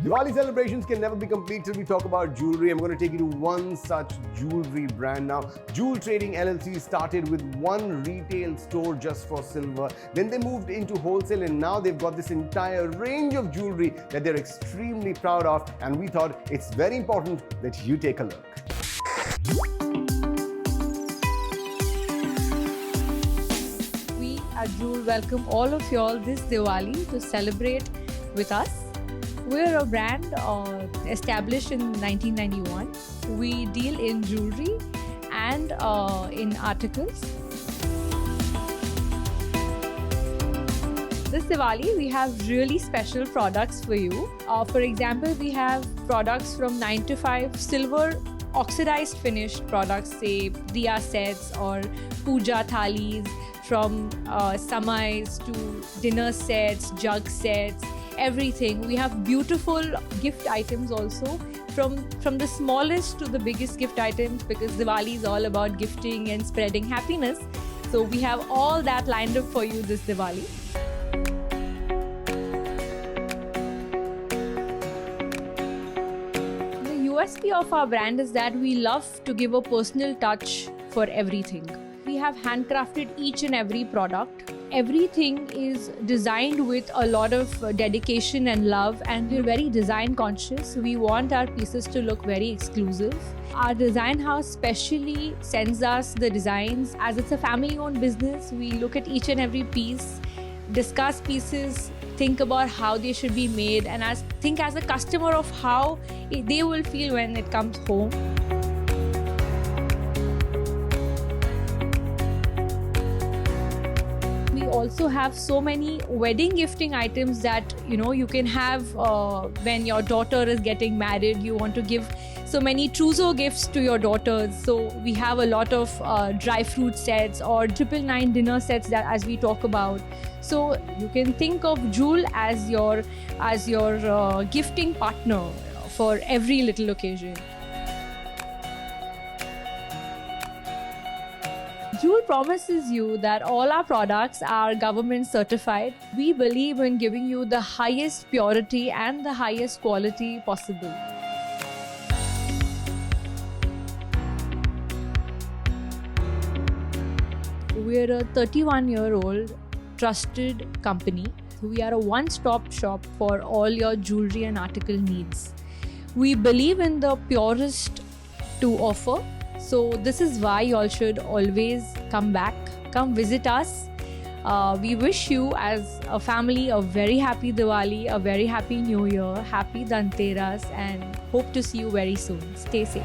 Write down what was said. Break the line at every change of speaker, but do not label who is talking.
Diwali celebrations can never be complete till we talk about jewelry. I'm going to take you to one such jewelry brand now. Jewel Trading LLC started with one retail store just for silver. Then they moved into wholesale and now they've got this entire range of jewelry that they're extremely proud of. And we thought it's very important that you take a look.
We at Jewel welcome all of y'all this Diwali to celebrate with us. We're a brand established in 1991. We deal in jewelry and in articles. This Diwali, we have really special products for you. For example, we have products from 9 to 5 silver oxidized finished products, say diya sets or puja thalis, from samais to dinner sets, jug sets, everything. We have beautiful gift items also, from the smallest to the biggest gift items, because Diwali is all about gifting and spreading happiness. So we have all that lined up for you this Diwali. The USP of our brand is that we love to give a personal touch for everything. We have handcrafted each and every product. Everything is designed with a lot of dedication and love, and we're very design conscious. We want our pieces to look very exclusive. Our design house specially sends us the designs. As it's a family-owned business, we look at each and every piece, discuss pieces, think about how they should be made, and think as a customer of how they will feel when it comes home. We also have so many wedding gifting items that you can have when your daughter is getting married. You want to give so many trousseau gifts to your daughters, so we have a lot of dry fruit sets or 999 dinner sets that as we talk about. So you can think of Jewel as your gifting partner for every little occasion. Jewel promises you that all our products are government certified. We believe in giving you the highest purity and the highest quality possible. We're a 31-year-old trusted company. We are a one-stop shop for all your jewelry and article needs. We believe in the purest to offer. So this is why you all should always come back, come visit us. We wish you as a family a very happy Diwali, a very happy New Year, happy Dhanteras, and hope to see you very soon. Stay safe.